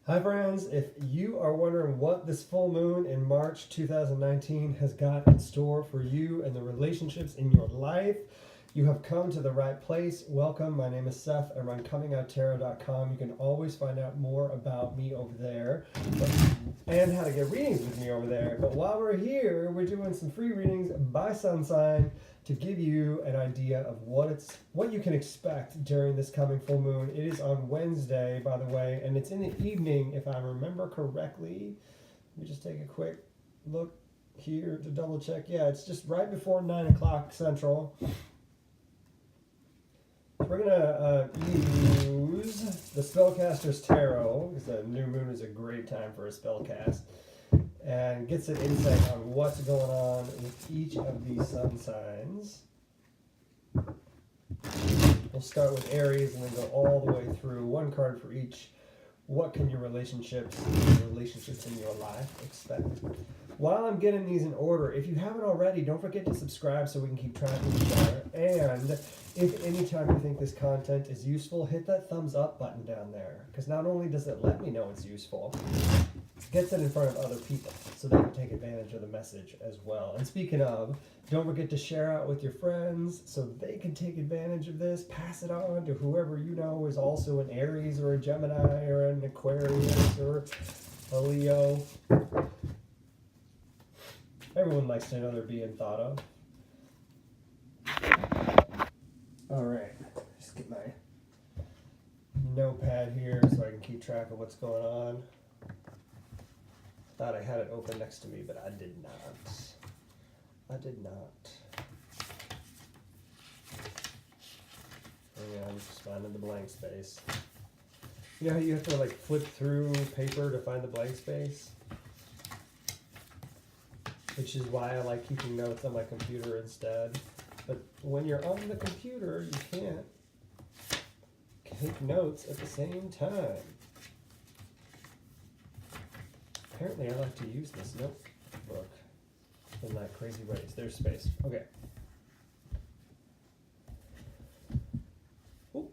Hi friends, if you are wondering what this full moon in March 2019 has got in store for you and the relationships in your life, you have come to the right place. Welcome, my name is Seth. I run Comingouttarot.com. You can always find out more about me over there and how to get readings with me over there. But while we're here, we're doing some free readings by sun sign to give you an idea of what you can expect during this coming full moon. It is on Wednesday, by the way, and it's in the evening, if I remember correctly. Let me just take a quick look here to double check. Yeah, it's just right before 9 o'clock Central. We're going to use the Spellcaster's Tarot, because the new moon is a great time for a spellcast, and get some insight on what's going on with each of these sun signs. We'll start with Aries and then go all the way through, one card for each. What can your relationships in your life expect? While I'm getting these in order, if you haven't already, don't forget to subscribe so we can keep track of each other. And if anytime you think this content is useful, hit that thumbs up button down there. Because not only does it let me know it's useful, it gets it in front of other people so they can take advantage of the message as well. And speaking of, don't forget to share out with your friends so they can take advantage of this. Pass it on to whoever you know is also an Aries or a Gemini or an Aquarius or a Leo. Everyone likes to know they're being thought of. Alright, just get my notepad here so I can keep track of what's going on. Thought I had it open next to me, but I did not. Hang on, I'm just finding the blank space. You know how you have to like flip through paper to find the blank space? Which is why I like keeping notes on my computer instead. But when you're on the computer, you can't take notes at the same time. Apparently I like to use this notebook in that crazy ways. There's space. Okay. Ooh.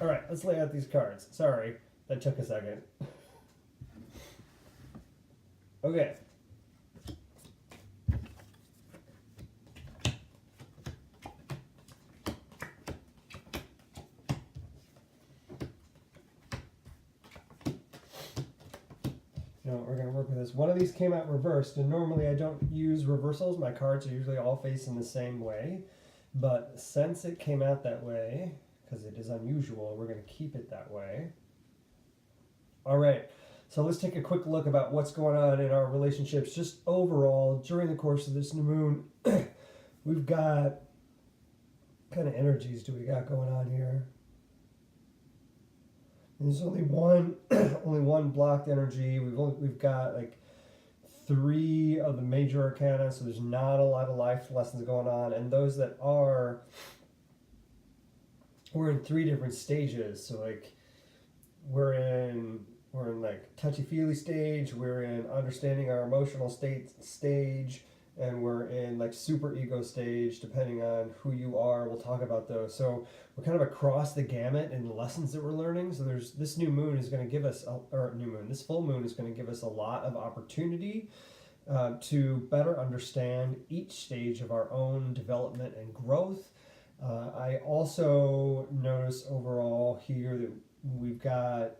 All right, let's lay out these cards. Sorry, that took a second. Okay. We're going to work with this. One of these came out reversed, and normally I don't use reversals. My cards are usually all facing the same way. But since it came out that way, because it is unusual, we're going to keep it that way. All right. So let's take a quick look about what's going on in our relationships just overall during the course of this new moon. We've got, what kind of energies do we got going on here? And there's only one blocked energy. We've got like 3 of the major arcana, so there's not a lot of life lessons going on. And those that are, we're in 3 different stages. So like we're in like touchy-feely stage, we're in understanding our emotional stage, and we're in like super ego stage, depending on who you are. We'll talk about those. So we're kind of across the gamut in the lessons that we're learning. So there's this new moon is going to give us, this full moon is going to give us a lot of opportunity to better understand each stage of our own development and growth. I also notice overall here that we've got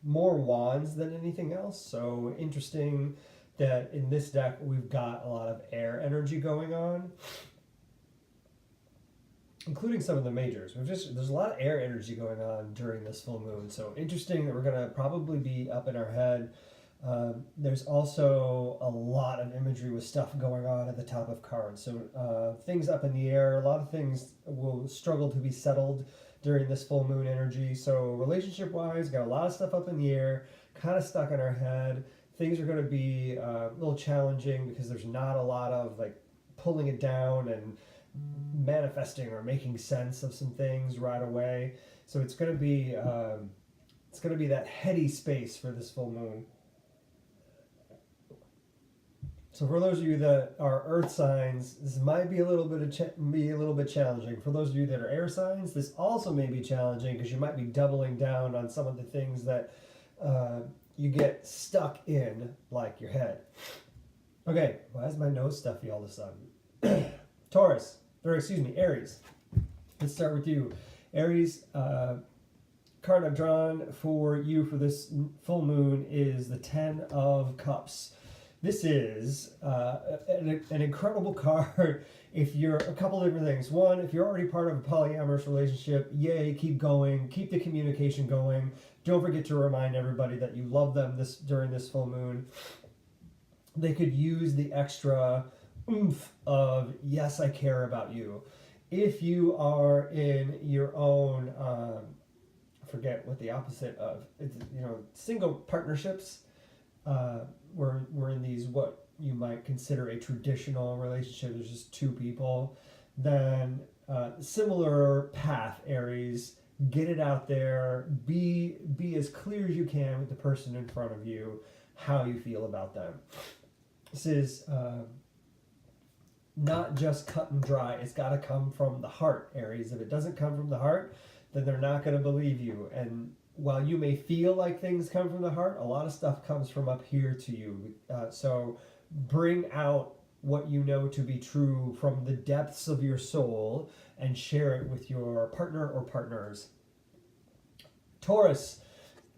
more wands than anything else. So interesting that in this deck we've got a lot of air energy going on, including some of the majors. There's a lot of air energy going on during this full moon. So interesting that we're going to probably be up in our head. There's also a lot of imagery with stuff going on at the top of cards. So things up in the air, a lot of things will struggle to be settled during this full moon energy. So relationship wise, got a lot of stuff up in the air, kind of stuck in our head. Things are going to be a little challenging because there's not a lot of like pulling it down and manifesting or making sense of some things right away. So it's going to be that heady space for this full moon. So for those of you that are earth signs, this might be a little bit challenging. For those of you that are air signs, this also may be challenging because you might be doubling down on some of the things that you get stuck in, like your head. Okay, why is my nose stuffy all of a sudden? Taurus, or excuse me, Aries. Let's start with you. Aries, card I've drawn for you for this full moon is the 10 of Cups. This is an incredible card if you're a couple different things. One, if you're already part of a polyamorous relationship, yay, keep going, keep the communication going. Don't forget to remind everybody that you love them during this full moon. They could use the extra oomph of, yes, I care about you. If you are in your own, I forget what the opposite of, it's, single partnerships, we're in these, what you might consider a traditional relationship, there's just two people, then similar path, Aries. Get it out there, be as clear as you can with the person in front of you, how you feel about them. This is not just cut and dry. It's got to come from the heart, Aries. If it doesn't come from the heart, then they're not going to believe you. And while you may feel like things come from the heart, a lot of stuff comes from up here to you. So bring out what you know to be true from the depths of your soul and share it with your partner or partners. Taurus,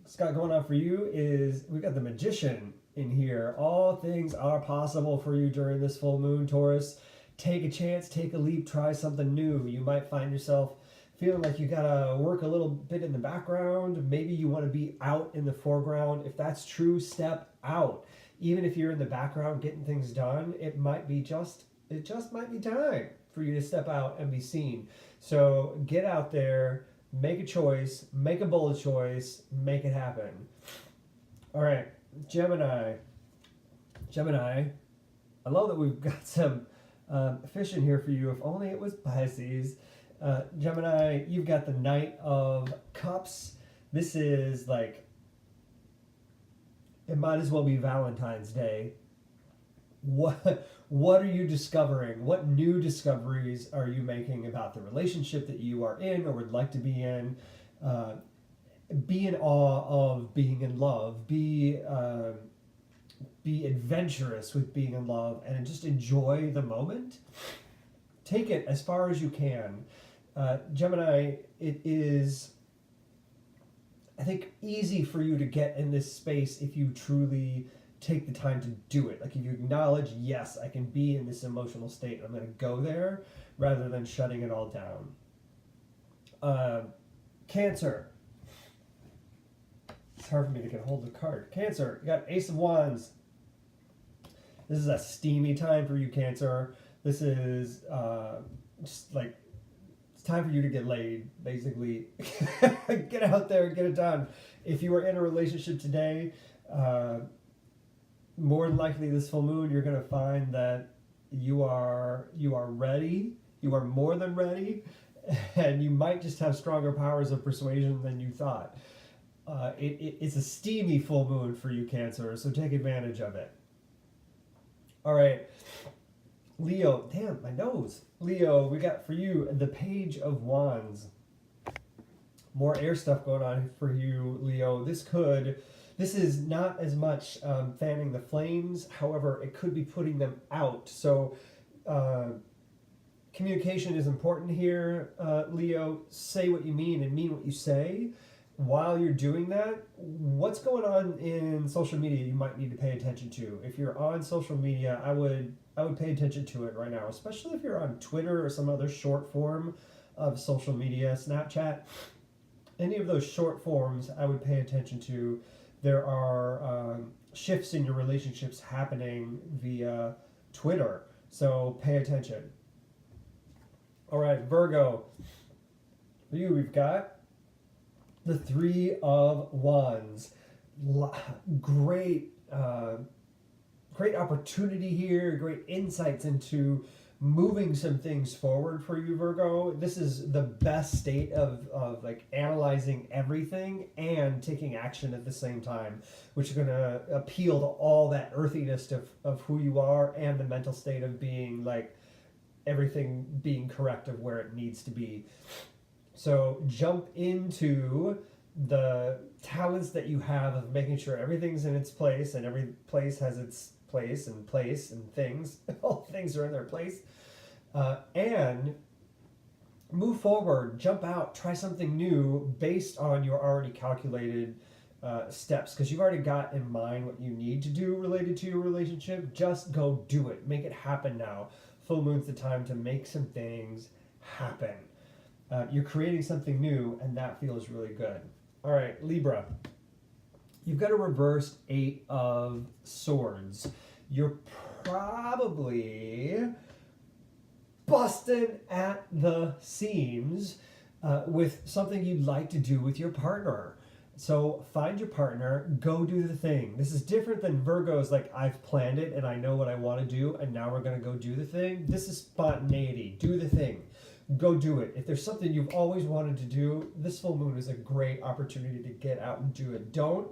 what's got going on for you is we've got the Magician in here. All things are possible for you during this full moon, Taurus. Take a chance, take a leap, try something new. You might find yourself feeling like you gotta work a little bit in the background. Maybe you want to be out in the foreground. If that's true, step out. Even if you're in the background getting things done, it just might be time for you to step out and be seen. So get out there, make a choice, make a bold choice, make it happen. All right, Gemini. I love that we've got some fish in here for you. If only it was Pisces. Gemini, you've got the Knight of Cups. This is like, it might as well be Valentine's Day. What are you discovering? What new discoveries are you making about the relationship that you are in or would like to be in? Be in awe of being in love. Be adventurous with being in love and just enjoy the moment. Take it as far as you can. Gemini, it is, I think, easy for you to get in this space if you truly take the time to do it. Like if you acknowledge, yes, I can be in this emotional state, I'm going to go there, rather than shutting it all down. Cancer. It's hard for me to get a hold of the card. Cancer, you got Ace of Wands. This is a steamy time for you, Cancer. This is just like, it's time for you to get laid, basically. Get out there and get it done. If you are in a relationship today, more than likely this full moon, you're going to find that you are ready. You are more than ready. And you might just have stronger powers of persuasion than you thought. It's a steamy full moon for you, Cancer, so take advantage of it. All right. Leo, damn, my nose. Leo, we got for you the Page of Wands. More air stuff going on for you, Leo. This is not as much fanning the flames. However, it could be putting them out. So communication is important here, Leo. Say what you mean and mean what you say. While you're doing that, what's going on in social media you might need to pay attention to. If you're on social media, I would pay attention to it right now, especially if you're on Twitter or some other short form of social media, Snapchat. Any of those short forms I would pay attention to. There are shifts in your relationships happening via Twitter, so pay attention. All right, Virgo. For you, we've got the Three of Wands. Great opportunity here, great insights into moving some things forward for you, Virgo. This is the best state of like analyzing everything and taking action at the same time, which is going to appeal to all that earthiness of who you are and the mental state of being like everything being correct of where it needs to be. So jump into the talents that you have of making sure everything's in its place and every place has its place and things. All things are in their place. And move forward, jump out, try something new based on your already calculated steps, because you've already got in mind what you need to do related to your relationship. Just go do it. Make it happen now. Full moon's the time to make some things happen. You're creating something new, and that feels really good. All right, Libra. You've got a reversed 8 of Swords. You're probably busted at the seams with something you'd like to do with your partner. So find your partner, go do the thing. This is different than Virgo's, like, I've planned it and I know what I want to do and now we're going to go do the thing. This is spontaneity. Do the thing. Go do it. If there's something you've always wanted to do, this full moon is a great opportunity to get out and do it. Don't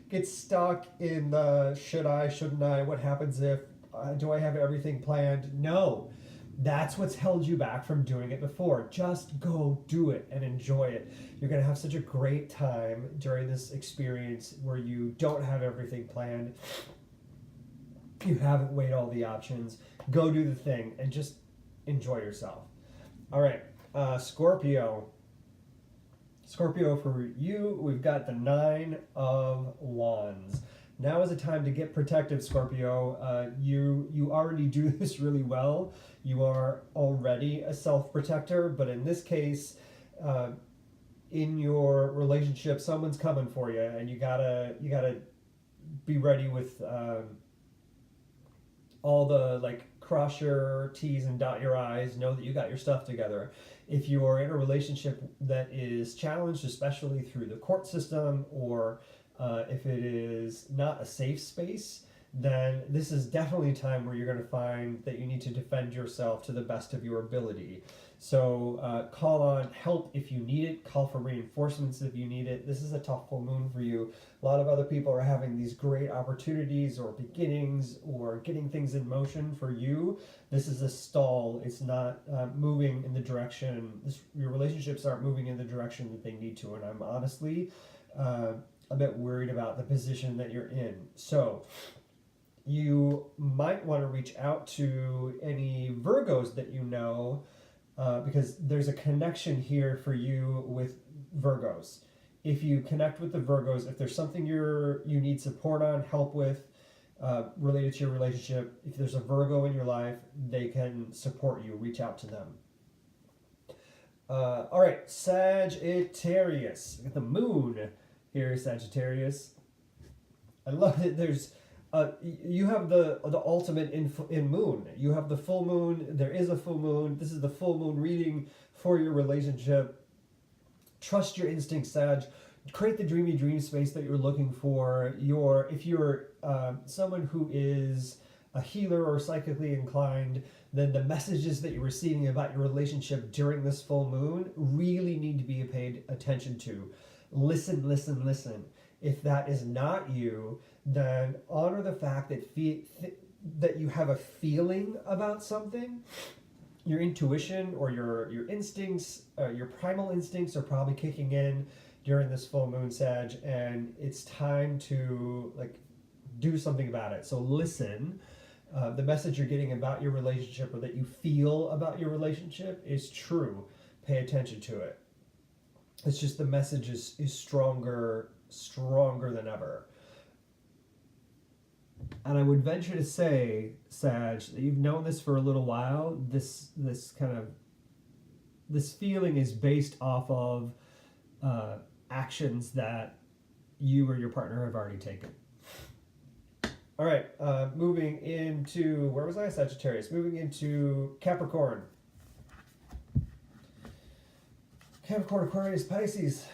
get stuck in the should I, shouldn't I, what happens if, do I have everything planned? No. That's what's held you back from doing it before. Just go do it and enjoy it. You're going to have such a great time during this experience where you don't have everything planned. You haven't weighed all the options. Go do the thing and just enjoy yourself. All right, Scorpio. Scorpio, for you, we've got the 9 of Wands. Now is a time to get protective, Scorpio. You already do this really well. You are already a self-protector, but in this case, in your relationship, someone's coming for you, and you gotta be ready with all the, like, cross your T's and dot your I's, know that you got your stuff together. If you are in a relationship that is challenged, especially through the court system, or if it is not a safe space, then this is definitely a time where you're going to find that you need to defend yourself to the best of your ability. So call on help if you need it. Call for reinforcements if you need it. This is a tough full moon for you. A lot of other people are having these great opportunities or beginnings or getting things in motion. For you, this is a stall. It's not moving in the direction. Your relationships aren't moving in the direction that they need to. And I'm honestly a bit worried about the position that you're in. So you might want to reach out to any Virgos that you know, because there's a connection here for you with Virgos. If you connect with the Virgos, if there's something you need support on, help with, related to your relationship, if there's a Virgo in your life, they can support you. Reach out to them. All right, Sagittarius. Look at the moon here, Sagittarius. I love it. There's you have the ultimate in moon. You have the full moon. There is a full moon. This is the full moon reading for your relationship. Trust your instincts, Sag. Create the dreamy dream space that you're looking for. If you're someone who is a healer or psychically inclined, then the messages that you're receiving about your relationship during this full moon really need to be paid attention to. Listen, listen, listen. If that is not you, then honor the fact that you have a feeling about something. Your intuition or your instincts, your primal instincts are probably kicking in during this full moon, Sag, and it's time to do something about it. So listen. The message you're getting about your relationship or that you feel about your relationship is true. Pay attention to it. It's just the message is stronger than ever. And I would venture to say, Sag, that you've known this for a little while. This feeling is based off of actions that you or your partner have already taken. All right, moving into, where was I? Sagittarius. Moving into Capricorn. Capricorn, Aquarius, Pisces.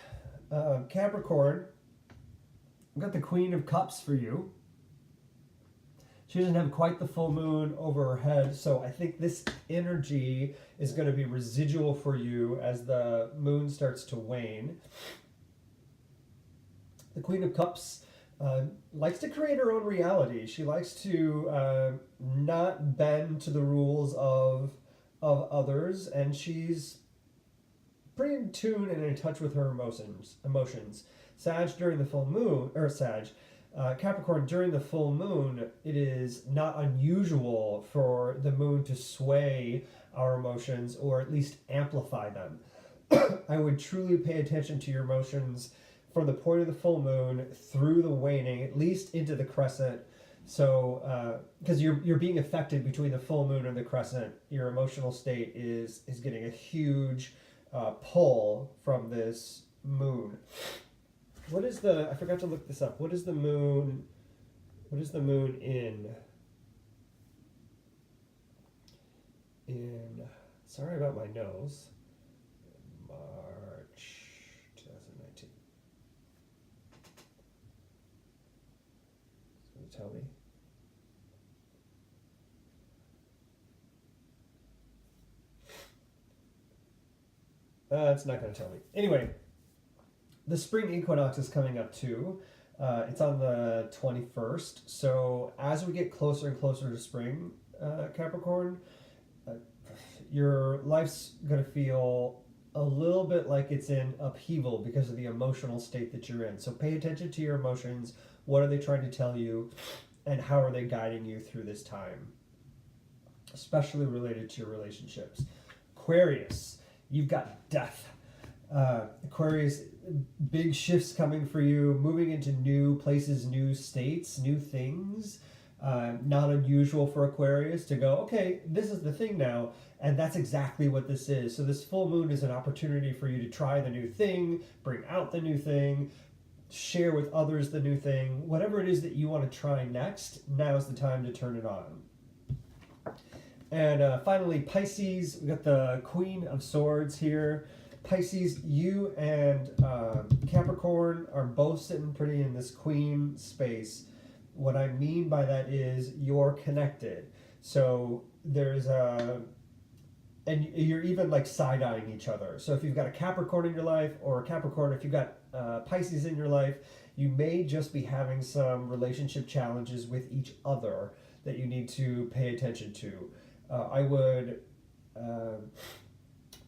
Capricorn, I've got the Queen of Cups for you. She doesn't have quite the full moon over her head, so I think this energy is going to be residual for you as the moon starts to wane. The Queen of Cups likes to create her own reality. She likes to not bend to the rules of others, and she's pretty in tune and in touch with her emotions. Sag during the full moon, or Capricorn during the full moon, it is not unusual for the moon to sway our emotions or at least amplify them. I would truly pay attention to your emotions from the point of the full moon through the waning, at least into the crescent. So, because you're being affected between the full moon and the crescent, your emotional state is getting a huge pull from this moon. What is I forgot to look this up. What is the moon in? Sorry about my nose. March 2019. It's going to tell me. It's not going to tell me. Anyway, the spring equinox is coming up too. It's on the 21st. So as we get closer and closer to spring, Capricorn, your life's going to feel a little bit like it's in upheaval because of the emotional state that you're in. So pay attention to your emotions. What are they trying to tell you? And how are they guiding you through this time? Especially related to your relationships. Aquarius, you've got death. Aquarius, big shifts coming for you, moving into new places, new states, new things. Not unusual for Aquarius to go, okay, this is the thing now, and that's exactly what this is. So this full moon is an opportunity for you to try the new thing, bring out the new thing, share with others the new thing. Whatever it is that you want to try next, now is the time to turn it on. And finally, Pisces, we got the Queen of Swords here. Pisces, you and Capricorn are both sitting pretty in this queen space. What I mean by that is you're connected. So there's and you're even like side-eyeing each other. So if you've got a Capricorn in your life, or a Capricorn, if you've got Pisces in your life, you may just be having some relationship challenges with each other that you need to pay attention to. I would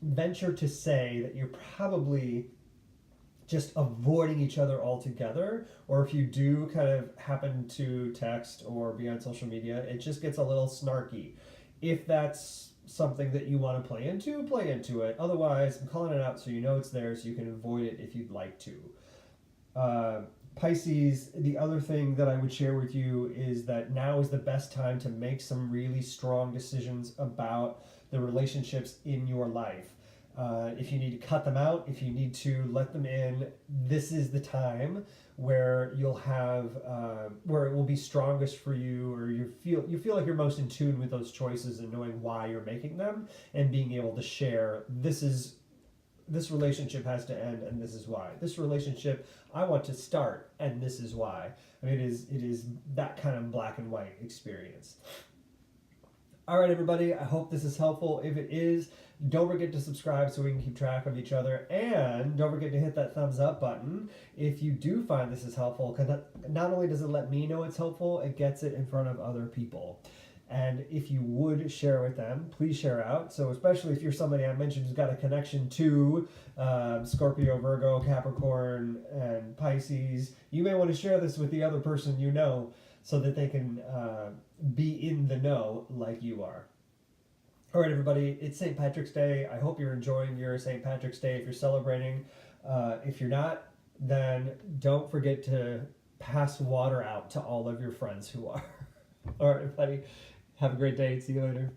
venture to say that you're probably just avoiding each other altogether, or if you do kind of happen to text or be on social media, it just gets a little snarky. If that's something that you want to play into it. Otherwise, I'm calling it out so you know it's there, so you can avoid it if you'd like to. Pisces, the other thing that I would share with you is that now is the best time to make some really strong decisions about the relationships in your life. If you need to cut them out, if you need to let them in, this is the time where you'll have where it will be strongest for you, or you feel like you're most in tune with those choices and knowing why you're making them, and being able to share, this relationship has to end and this is why. This relationship I want to start and this is why. I mean, it is that kind of black and white experience. All right, everybody, I hope this is helpful. If it is, don't forget to subscribe so we can keep track of each other. And don't forget to hit that thumbs up button if you do find this is helpful, because not only does it let me know it's helpful, it gets it in front of other people. And if you would share with them, please share out. So especially if you're somebody I mentioned who's got a connection to Scorpio, Virgo, Capricorn, and Pisces, you may want to share this with the other person you know so that they can be in the know like you are. All right, everybody, it's St. Patrick's Day. I hope you're enjoying your St. Patrick's Day if you're celebrating. If you're not, then don't forget to pass water out to all of your friends who are. All right, everybody, have a great day. See you later.